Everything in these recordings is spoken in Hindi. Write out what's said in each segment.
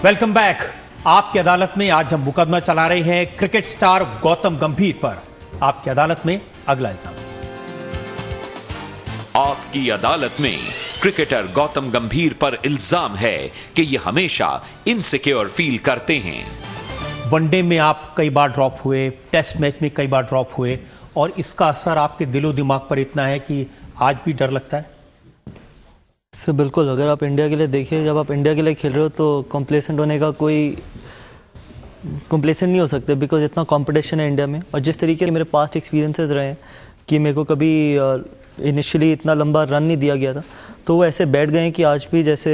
Welcome back. आपकी अदालत में आज हम मुकदमा चला रहे हैं क्रिकेट स्टार गौतम गंभीर पर। आपकी अदालत में अगला इल्जाम। आपकी अदालत में क्रिकेटर गौतम गंभीर पर इल्जाम है कि ये हमेशा इनसिक्योर फील करते हैं। वनडे में आप कई बार ड्रॉप हुए, टेस्ट मैच में कई बार ड्रॉप हुए, और इसका असर आपके दिलो दिमाग पर इतना है कि आज भी डर लगता है। सर बिल्कुल, अगर आप इंडिया के लिए देखिए, जब आप इंडिया के लिए खेल रहे हो तो कॉम्प्लेसेंट होने का कोई कॉम्प्लेसेंट नहीं हो सकते, बिकॉज इतना कंपटीशन है इंडिया में। और जिस तरीके के मेरे पास्ट एक्सपीरियंसेस रहे हैं कि मेरे को कभी इनिशियली इतना लंबा रन नहीं दिया गया था, तो वो ऐसे बैठ गए हैं कि आज भी जैसे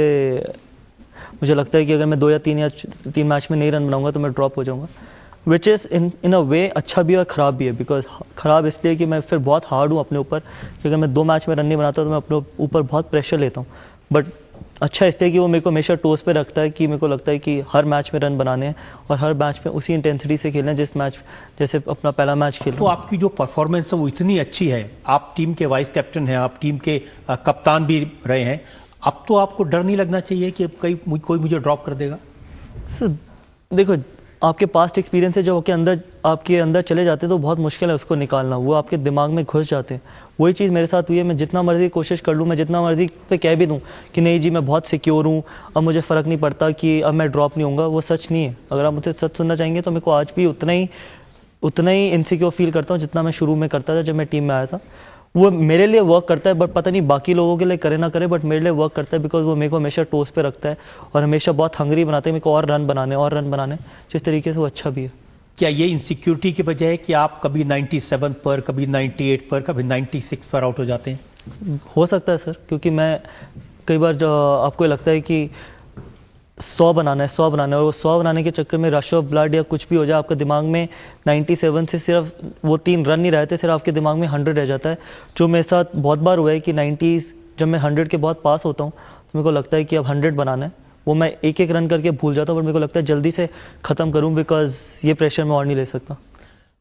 मुझे लगता है कि अगर मैं 2 या 3 मैच में नहीं रन बनाऊंगा तो मैं ड्रॉप हो जाऊंगा, विच इज़ इन अ वे अच्छा भी और ख़राब भी है। बिकॉज ख़राब इसलिए कि मैं फिर बहुत हार्ड हूँ अपने ऊपर, कि अगर मैं 2 मैच में रन नहीं बनाता तो मैं अपने ऊपर बहुत प्रेशर लेता हूँ। बट अच्छा इसलिए कि वो मेरे को हमेशा टोस पे रखता है, कि मेरे को लगता है कि हर मैच में रन बनाने हैं और हर मैच में उसी इंटेंसिटी से खेलना है जिस मैच, जैसे अपना पहला मैच खेल। तो आपकी जो परफॉर्मेंस है वो इतनी अच्छी है, आप टीम के वाइस कैप्टन हैं, आप टीम के कप्तान भी रहे हैं, अब तो आपको डर नहीं लगना चाहिए कि कोई मुझे ड्रॉप कर देगा? सर देखो, आपके पास्ट एक्सपीरियंस है जो आपके अंदर चले जाते हैं तो बहुत मुश्किल है उसको निकालना, वो आपके दिमाग में घुस जाते हैं। वही चीज़ मेरे साथ हुई है। मैं जितना मर्जी कोशिश कर लूँ, मैं जितना मर्जी पे कह भी दूँ कि नहीं जी मैं बहुत सिक्योर हूँ, अब मुझे फ़र्क नहीं पड़ता कि अब मैं ड्रॉप नहीं होऊंगा, वो सच नहीं है। अगर आप मुझसे सच सुनना चाहेंगे तो मेरे को आज भी उतना ही इनसिक्योर फील करता हूँ जितना मैं शुरू में करता था जब मैं टीम में आया था। वो मेरे लिए वर्क करता है, बट पता नहीं बाकी लोगों के लिए करे ना करे, बट मेरे लिए वर्क करता है, बिकॉज वो मेरे को हमेशा टोस पे रखता है और हमेशा बहुत हंगरी बनाते हैं मेरे को और रन बनाने, जिस तरीके से वो अच्छा भी है। क्या ये इनसिक्योरिटी की वजह है कि आप कभी 97 पर, कभी 98 पर, कभी 96 पर आउट हो जाते हैं? हो सकता है सर, क्योंकि मैं कई बार जो आपको लगता है कि 100 बनाना है और वो 100 बनाने के चक्कर में रश ऑफ ब्लड या कुछ भी हो जाए, आपके दिमाग में 97 से सिर्फ वो 3 रन नहीं रहते, सिर्फ आपके दिमाग में 100 रह जाता है। जो मेरे साथ बहुत बार हुआ है कि 90s जब मैं 100 के बहुत पास होता हूँ तो मेरे को लगता है कि अब 100 बनाना है, वो मैं एक रन करके भूल जाता हूँ, बट मेरे को लगता है जल्दी से ख़त्म करूँ, बिकॉज ये प्रेशर मैं और नहीं ले सकता।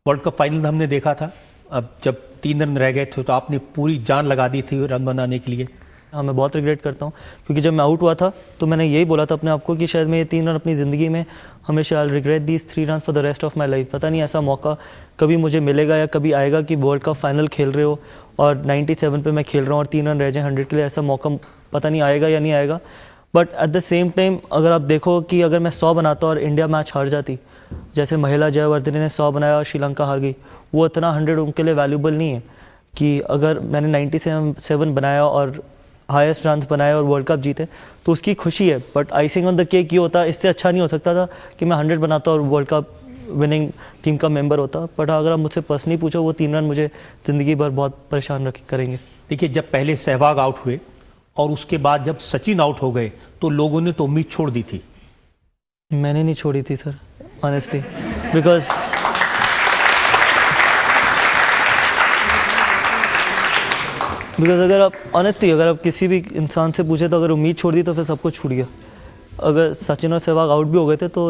वर्ल्ड कप फाइनल में हमने देखा था, अब जब 3 रन रह गए थे तो आपने पूरी जान लगा दी थी रन बनाने के लिए। हाँ, मैं बहुत रिग्रेट करता हूँ, क्योंकि जब मैं आउट हुआ था तो मैंने यही बोला था अपने आप को कि शायद मैं ये 3 रन अपनी ज़िंदगी में हमेशा I regret these 3 run for the rest of my life. पता नहीं ऐसा मौका कभी मुझे मिलेगा या कभी आएगा कि वर्ल्ड कप फाइनल खेल रहे हो और 97 पे मैं खेल रहा हूँ और 3 रन रह जाए 100 के लिए, ऐसा मौका पता नहीं आएगा या नहीं आएगा। But at the same time अगर आप देखो कि अगर मैं 100 बनाता और इंडिया मैच हार जाती, जैसे महिला जयवर्धने ने 100 बनाया और श्रीलंका हार गई, वो इतना 100 उनके लिए वैल्यूबल नहीं है कि अगर मैंने 97 बनाया और हाईएस्ट रन बनाए और वर्ल्ड कप जीते तो उसकी खुशी है, but icing on the cake ये होता, इससे अच्छा नहीं हो सकता था कि मैं 100 बनाता और वर्ल्ड कप विनिंग टीम का मेंबर होता। बट अगर आप मुझसे पर्सनली पूछो, वो 3 रन मुझे ज़िंदगी भर बहुत परेशान करेंगे। देखिए, जब पहले सहवाग आउट हुए और उसके बाद जब सचिन आउट हो गए तो लोगों ने तो उम्मीद छोड़ दी थी। मैंने नहीं छोड़ी थी सर, ऑनेस्टली, बिकॉज अगर आप किसी भी इंसान से पूछे तो अगर उम्मीद छोड़ दी तो फिर सब कुछ छूट गया। अगर सचिन और सहवाग आउट भी हो गए थे तो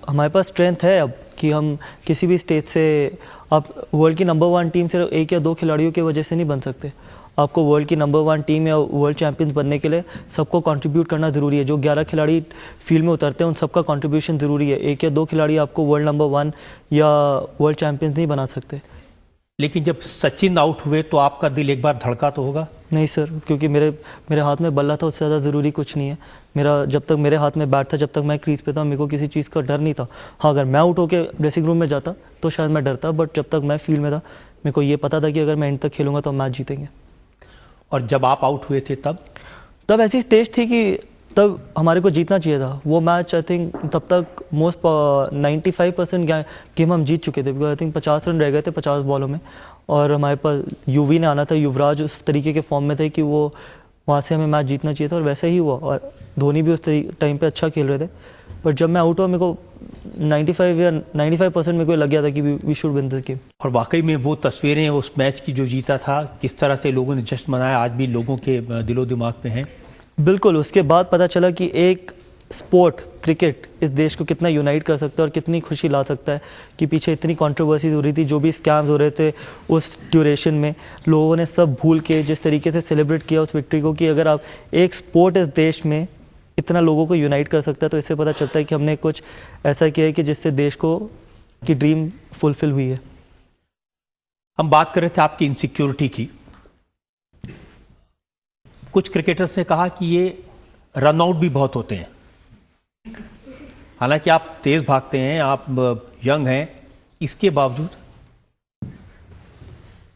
हमारे पास स्ट्रेंथ है अब कि हम किसी भी स्टेज से, आप वर्ल्ड की नंबर 1 टीम सिर्फ 1 या 2 खिलाड़ियों की वजह से नहीं बन सकते। आपको वर्ल्ड की नंबर 1 टीम या वर्ल्ड चैंपियंस बनने के लिए सबको कंट्रीब्यूट करना ज़रूरी है। जो 11 खिलाड़ी फील्ड में उतरते हैं उन सबका कंट्रीब्यूशन ज़रूरी है। 1 या 2 खिलाड़ी आपको वर्ल्ड नंबर 1 या वर्ल्ड चैंपियंस नहीं बना सकते। लेकिन जब सचिन आउट हुए तो आपका दिल एक बार धड़का तो होगा? नहीं सर, क्योंकि मेरे हाथ में बल्ला था, उससे ज़्यादा ज़रूरी कुछ नहीं है। जब तक मेरे हाथ में बैट था, जब तक मैं क्रीज पे था, मेरे को किसी चीज़ का डर नहीं था। हाँ, अगर मैं आउट होकर ड्रेसिंग रूम में जाता तो शायद मैं डरता, बट जब तक मैं फील्ड में था मेरे को ये पता था कि अगर मैं एंड तक खेलूंगा तो हम मैच जीतेंगे। और जब आप आउट हुए थे तब ऐसी स्टेज थी कि तब हमारे को जीतना चाहिए था वो मैच। आई थिंक तब तक 95% गेम हम जीत चुके थे, बिकॉज आई थिंक 50 रन रह गए थे 50 बॉलों में, और हमारे पास यूवी ने आना था। युवराज उस तरीके के फॉर्म में थे कि वो वहाँ से हमें मैच जीतना चाहिए था, और वैसे ही हुआ। और धोनी भी उस टाइम पे अच्छा खेल रहे थे, बट जब मैं आउट हुआ मेरे को 95% मेरे को लग गया था कि we should win this game. और वाकई में वो तस्वीरें उस मैच की जो जीता था, किस तरह से लोगों ने जश्न मनाया, आज भी लोगों के दिलो दिमाग में है। बिल्कुल, उसके बाद पता चला कि एक स्पोर्ट क्रिकेट इस देश को कितना यूनाइट कर सकता है और कितनी खुशी ला सकता है, कि पीछे इतनी कंट्रोवर्सीज हो रही थी, जो भी स्कैम्स हो रहे थे उस ड्यूरेशन में, लोगों ने सब भूल के जिस तरीके से सेलिब्रेट किया उस विक्ट्री को, कि अगर आप एक स्पोर्ट इस देश में इतना लोगों को यूनाइट कर सकता है, तो इससे पता चलता है कि हमने कुछ ऐसा किया है कि जिससे देश को की ड्रीम फुलफिल हुई है। हम बात कर रहे थे आपकी इनसिक्योरिटी की। कुछ क्रिकेटर्स ने कहा कि ये रन आउट भी बहुत होते हैं, हालांकि आप तेज भागते हैं, आप यंग हैं, इसके बावजूद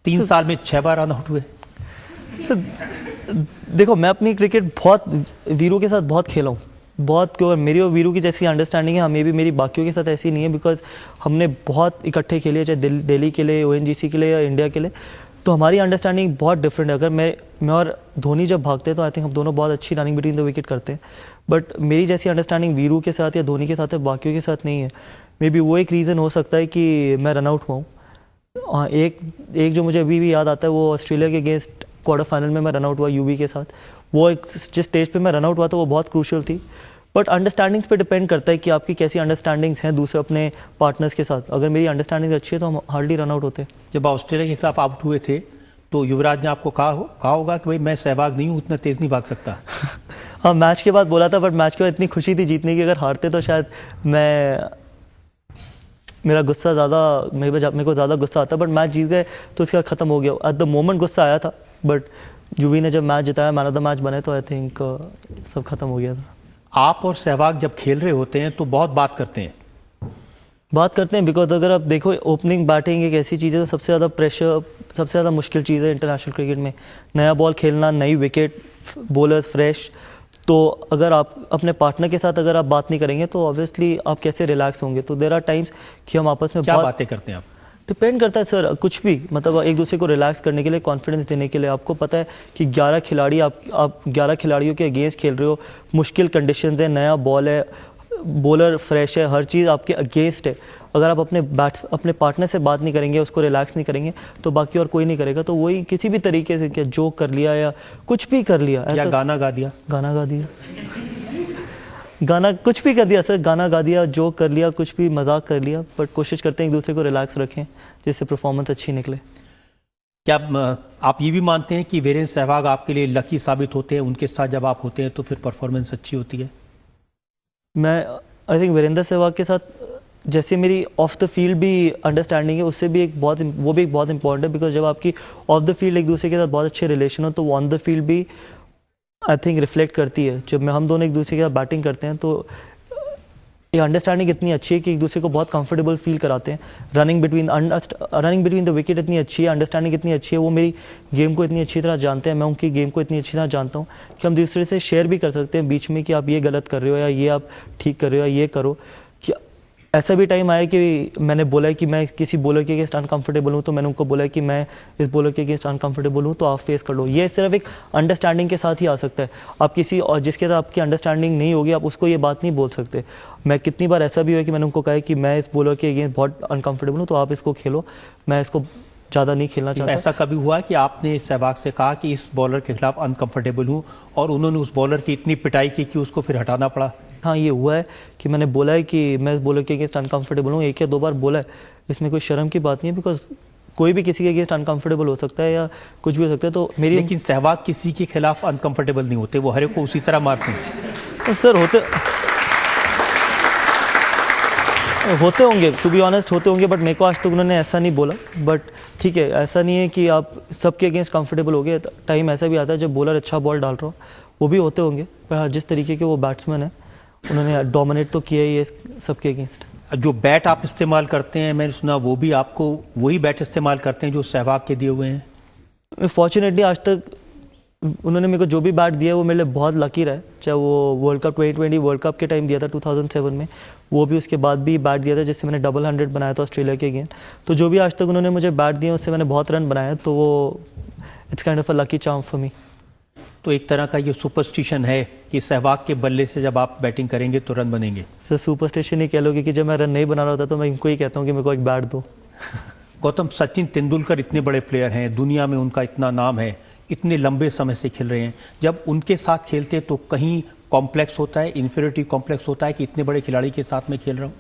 3 साल में 6 बार रन आउट हुए। देखो, मैं अपनी क्रिकेट बहुत वीरू के साथ बहुत खेला हूँ, बहुत, क्योंकि मेरी और वीरू की जैसी अंडरस्टैंडिंग है, हमें भी मेरी बाकियों के साथ ऐसी नहीं है, बिकॉज हमने बहुत इकट्ठे खेले, चाहे दिल्ली के लिए, ONGC के लिए या इंडिया के लिए, तो हमारी अंडरस्टैंडिंग बहुत डिफरेंट है। अगर मैं और धोनी जब भागते हैं तो आई थिंक हम दोनों बहुत अच्छी रनिंग बिटवीन द विकेट करते हैं, बट मेरी जैसी अंडरस्टैंडिंग वीरू के साथ या धोनी के साथ है, बाकियों के साथ नहीं है। मे बी वो एक रीज़न हो सकता है कि मैं रन आउट हुआ हूँ। एक जो मुझे अभी भी याद आता है, वो ऑस्ट्रेलिया के अगेंस्ट क्वार्टर फाइनल में मैं रन आउट हुआ यूवी के साथ। वो एक जिस स्टेज पे मैं रन आउट हुआ था वो बहुत क्रूशियल थी, बट अंडरस्टैंडिंग्स पे डिपेंड करता है कि आपकी कैसी अंडरस्टैंडिंग्स हैं दूसरे अपने पार्टनर्स के साथ। अगर मेरी अंडरस्टैंडिंग अच्छी है तो हम हार्डली रन आउट होते हैं। जब ऑस्ट्रेलिया के खिलाफ आउट हुए थे तो युवराज ने आपको कहा होगा कि भाई मैं सहवाग नहीं हूँ, उतना तेज नहीं भाग सकता। हाँ, मैच के बाद बोला था, बट मैच के बाद इतनी खुशी थी जीतने की, अगर हारते तो शायद मेरा गुस्सा ज़्यादा, मेरे को ज़्यादा गुस्सा आता, बट मैच जीत गए तो उसके बाद ख़त्म हो गया। एट द मोमेंट गुस्सा आया था, बट युवी ने जब मैच जिताया, मैन ऑफ द मैच बने, तो आई थिंक सब खत्म हो गया था। आप और सहवाग जब खेल रहे होते हैं तो बहुत बात करते हैं। बिकॉज अगर आप देखो, ओपनिंग बैटिंग एक ऐसी चीज़ है तो सबसे ज़्यादा प्रेशर, सबसे ज़्यादा मुश्किल चीज़ है इंटरनेशनल क्रिकेट में। नया बॉल खेलना, नई विकेट, बॉलर्स फ्रेश, तो अगर आप अपने पार्टनर के साथ अगर आप बात नहीं करेंगे तो ऑब्वियसली आप कैसे रिलैक्स होंगे। तो देयर आर टाइम्स कि हम आपस में क्या बातें करते हैं आप? डिपेंड करता है सर, कुछ भी, मतलब एक दूसरे को रिलैक्स करने के लिए, कॉन्फिडेंस देने के लिए। आपको पता है कि 11 खिलाड़ी, आप 11 खिलाड़ियों के अगेंस्ट खेल रहे हो, मुश्किल कंडीशंस है, नया बॉल है, बॉलर फ्रेश है, हर चीज़ आपके अगेंस्ट है। अगर आप अपने पार्टनर से बात नहीं करेंगे, उसको रिलैक्स नहीं करेंगे, तो बाकी और कोई नहीं करेगा। तो वही किसी भी तरीके से, क्या जोक कर लिया या कुछ भी कर लिया, ऐसा गाना गा दिया, गाना कुछ भी कर दिया सर, गाना गा दिया, जोक कर लिया, कुछ भी मजाक कर लिया, बट कोशिश करते हैं एक दूसरे को रिलैक्स रखें जिससे परफॉर्मेंस अच्छी निकले। क्या आप ये भी मानते हैं कि वीरेंद्र सहवाग आपके लिए लकी साबित होते हैं, उनके साथ जब आप होते हैं तो फिर परफॉर्मेंस अच्छी होती है? मैं आई थिंक वीरेंद्र सहवाग के साथ जैसे मेरी ऑफ द फील्ड भी अंडरस्टैंडिंग है, उससे भी एक बहुत इंपॉर्टेंट है, बिकॉज जब आपकी ऑफ द फील्ड एक दूसरे के साथ बहुत अच्छे रिलेशन हो तो वो ऑन द फील्ड भी आई थिंक रिफ्लेक्ट करती है। जब हम दोनों एक दूसरे के साथ बैटिंग करते हैं तो ये अंडरस्टैंडिंग इतनी अच्छी है कि एक दूसरे को बहुत कंफर्टेबल फील कराते हैं। रनिंग बिटवीन द विकेट इतनी अच्छी है, अंडरस्टैंडिंग इतनी अच्छी है, वो मेरी गेम को इतनी अच्छी तरह जानते हैं, मैं उनकी गेम को इतनी अच्छी तरह जानता हूँ कि हम दूसरे से शेयर भी कर सकते हैं बीच में कि आप ये गलत कर रहे हो या ये आप ठीक कर रहे हो या ये करो। कि ऐसा भी टाइम आया कि मैंने बोला है कि मैं किसी बॉलर के अगेंस्ट अनकंफर्टेबल हूँ, तो मैंने उनको बोला है कि मैं इस बॉलर के अगेंस्ट अनकंफर्टेबल हूँ, तो आप फेस कर लो। ये सिर्फ एक अंडरस्टैंडिंग के साथ ही आ सकता है। आप किसी और जिसके साथ आपकी अंडरस्टैंडिंग नहीं होगी, आप उसको ये बात नहीं बोल सकते। मैं कितनी बार ऐसा भी हुआ कि मैंने उनको कहा है कि मैं इस बॉलर के अगेंस्ट बहुत अनकंफर्टेबल हूँ, तो आप इसको खेलो, मैं इसको ज़्यादा नहीं खेलना चाहता। ऐसा कभी हुआ कि आपने सहवाग से कहा कि इस बॉलर के खिलाफ अनकंफर्टेबल हूँ और उन्होंने उस बॉलर की इतनी पिटाई की कि उसको फिर हटाना पड़ा? हाँ, ये हुआ है कि मैंने बोला है कि मैं इस बॉलर के अगेंस्ट अनकंफर्टेबल हूँ, 1 या 2 बार बोला है। इसमें कोई शर्म की बात नहीं है, बिकॉज कोई भी किसी के अगेंस्ट अनकंफर्टेबल हो सकता है या कुछ भी हो सकता है। तो मेरी लेकिन सहवाग किसी के खिलाफ अनकंफर्टेबल नहीं होते, वो हर एक को उसी तरह मारते हैं। सर होते होंगे, टू बी ऑनेस्ट होते होंगे, बट मेरे को आज तक उन्होंने ऐसा नहीं बोला। बट ठीक है, ऐसा नहीं है कि आप सबके अगेंस्ट कंफर्टेबल हो गए। टाइम ऐसा भी आता है जब बॉलर अच्छा बॉल डाल रहा हो, वो भी होते होंगे, पर जिस तरीके के वो बैट्समैन है उन्होंने डोमिनेट तो किया ही है सबके अगेंस्ट। जो बैट आप इस्तेमाल करते हैं, मैंने सुना वो भी आपको वही बैट इस्तेमाल करते हैं जो सहवाग के दिए हुए हैं? फॉर्चुनेटली आज तक उन्होंने मेरे को जो भी बैट दिया है वो मेरे लिए बहुत लकी रहा है। चाहे वो वर्ल्ड कप 2020 वर्ल्ड कप के टाइम दिया था 2007 में, वो भी उसके बाद भी बैट दिया था जिससे मैंने डबल 100 बनाया था ऑस्ट्रेलिया के अगेंस्ट। तो जो भी आज तक उन्होंने मुझे बैट दिए उससे मैंने बहुत रन बनाया, तो वो it's kind of a lucky charm for me. तो एक तरह का ये सुपरस्टिशन है कि सहवाग के बल्ले से जब आप बैटिंग करेंगे तो रन बनेंगे? सर सुपरस्टिशन ही कह लोगे कि जब मैं रन नहीं बना रहा होता तो मैं इनको ही कहता हूँ कि मेरे को एक बैट दो। गौतम, सचिन तेंदुलकर इतने बड़े प्लेयर हैं, दुनिया में उनका इतना नाम है, इतने लंबे समय से खेल रहे हैं, जब उनके साथ खेलते तो कहीं कॉम्प्लेक्स होता है, इन्फीरियरिटी कॉम्प्लेक्स होता है कि इतने बड़े खिलाड़ी के साथ में खेल रहा हूँ?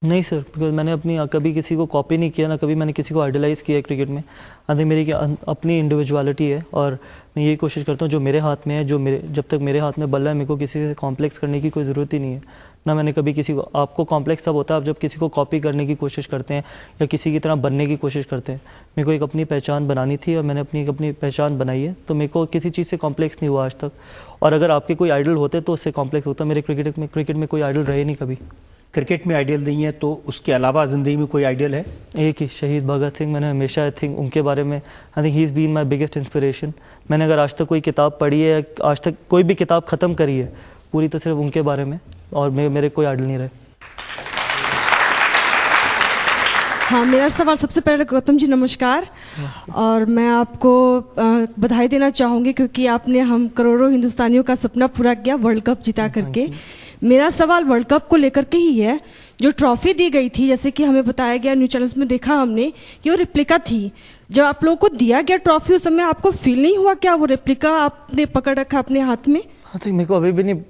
नहीं सर, बिकॉज मैंने अपनी कभी किसी को कॉपी नहीं किया, ना कभी मैंने किसी को आइडलाइज़ किया है क्रिकेट में। आई थिंक मेरी अपनी इंडिविजुअलिटी है और मैं यही कोशिश करता हूँ जो मेरे हाथ में है, जब तक मेरे हाथ में बल्ला है, मेरे को किसी से कॉम्प्लेक्स करने की कोई ज़रूरत ही नहीं है। ना मैंने कभी किसी को, आपको कॉम्प्लेक्स तब होता है आप जब किसी को कॉपी करने की कोशिश करते हैं या किसी की तरह बनने की कोशिश करते हैं। मेरे को एक अपनी पहचान बनानी थी और मैंने अपनी पहचान बनाई है, तो मेरे को किसी चीज़ से कॉम्प्लेक्स नहीं हुआ आज तक। और अगर आपके कोई आइडल होते तो उससे कॉम्प्लेक्स होता। मेरे क्रिकेट में कोई आइडल रहे नहीं कभी। क्रिकेट में आइडियल नहीं है तो उसके अलावा ज़िंदगी में कोई आइडियल है? एक ही शहीद भगत सिंह, मैंने हमेशा आई थिंक उनके बारे में, I think he is been my biggest inspiration. मैंने अगर आज तक कोई किताब पढ़ी है, आज तक कोई भी किताब ख़त्म करी है पूरी, तो सिर्फ उनके बारे में, और मेरे कोई आइडल नहीं रहे। हाँ, मेरा सवाल सबसे पहले गौतम जी नमस्कार, और मैं आपको बधाई देना चाहूँगी क्योंकि आपने हम करोड़ों हिंदुस्तानियों का सपना पूरा किया वर्ल्ड कप जिता करके। मेरा सवाल वर्ल्ड कप को लेकर के ही है। जो ट्रॉफी दी गई थी, जैसे कि हमें बताया गया, न्यूज़ चैनल्स में देखा हमने कि वो रेप्लिका थी। जब आप लोगों को दिया गया ट्रॉफी, उस समय आपको फील नहीं हुआ क्या वो रेप्लिका आपने पकड़ रखा अपने हाथ में? हाँ, तो मेरे को अभी भी नहीं,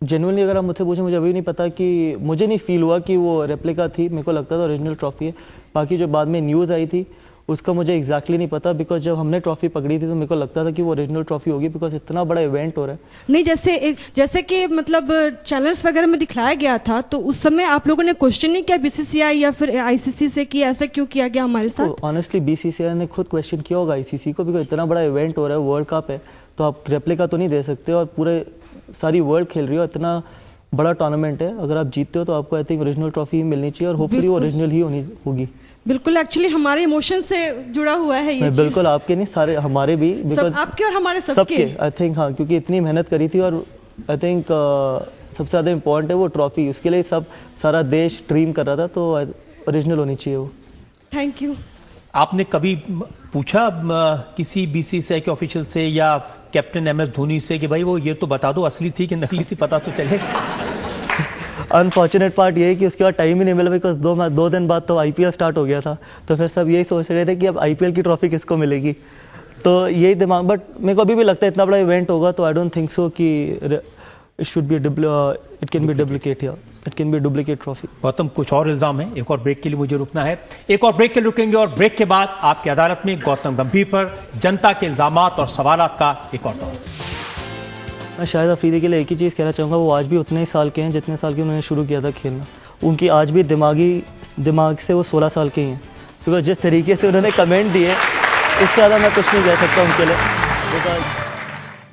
जेन्युइनली अगर आप मुझसे पूछें, मुझे अभी नहीं पता कि, मुझे नहीं फील हुआ कि वो रेप्लिका थी। मेरे को लगता था ओरिजिनल ट्रॉफी है। बाकी जो बाद में न्यूज़ आई थी उसका मुझे एग्जैक्टली नहीं पता, बिकॉज जब हमने ट्रॉफी पकड़ी थी तो मेरे को लगता था कि वो ओरिजिनल ट्रॉफी होगी, बिकॉज इतना बड़ा इवेंट हो रहा है। नहीं, जैसे कि मतलब चैनल्स वगैरह में दिखाया गया था, तो उस समय आप लोगों ने क्वेश्चन नहीं किया बीसीसीआई या फिर आईसीसी से कि ऐसा क्यों किया गया हमारे साथ? तो ऑनेस्टली बीसीसीआई ने खुद क्वेश्चन किया होगा आईसीसी को, बिकॉज इतना बड़ा इवेंट हो रहा है, वर्ल्ड कप है, तो आप रेप्लिका तो नहीं दे सकते, और पूरे सारी वर्ल्ड खेल रही हो, इतना बड़ा टूर्नामेंट है, अगर आप जीतते हो तो आपको आई थिंक ओरिजिनल ट्रॉफी ही मिलनी चाहिए, और होपफुली वो ओरिजिनल ही होगी। बिल्कुल, एक्चुअली हमारे इमोशन से जुड़ा हुआ है ये। बिल्कुल, आपके नहीं, सारे हमारे भी, सब आपके और हमारे सबके आई थिंक। हाँ, क्योंकि इतनी मेहनत करी थी, और आई थिंक सबसे ज़्यादा इम्पोर्टेंट है वो ट्रॉफी, उसके लिए सारा देश ड्रीम कर रहा था, तो ओरिजिनल होनी चाहिए वो। Thank you. आपने कभी पूछा किसी बीसीसीआई के ऑफिशियल से या कैप्टन MS धोनी से कि भाई वो ये तो बता दो असली थी कि नकली थी, पता तो चले? अनफॉर्चुनेट पार्ट ये है कि उसके बाद टाइम ही नहीं मिला, बिकॉज 2 दिन बाद तो IPL स्टार्ट हो गया था, तो फिर सब यही सोच रहे थे कि अब IPL की ट्रॉफी किसको मिलेगी, तो यही दिमाग। बट मेरे को अभी भी लगता है इतना बड़ा इवेंट होगा, तो आई डोंट थिंक सो कि it can be duplicate trophy. Gautam, कुछ और इल्जाम है, एक और ब्रेक के लिए मुझे रुकना है, एक और ब्रेक के लिए रुकेंगे, और ब्रेक के बाद आपकी अदालत में गौतम गंभीर पर जनता के इल्जामात और सवालात का एक और दौर। मैं शाहिद अफरीदी के लिए एक ही चीज़ कहना चाहूँगा, वो आज भी उतने ही साल के हैं जितने साल के उन्होंने शुरू किया था खेलना। उनकी आज भी दिमाग से वो 16 साल के ही हैं, बिकॉज जिस तरीके से उन्होंने कमेंट दिए, इससे ज़्यादा मैं कुछ नहीं कह सकता उनके लिए, बिकॉज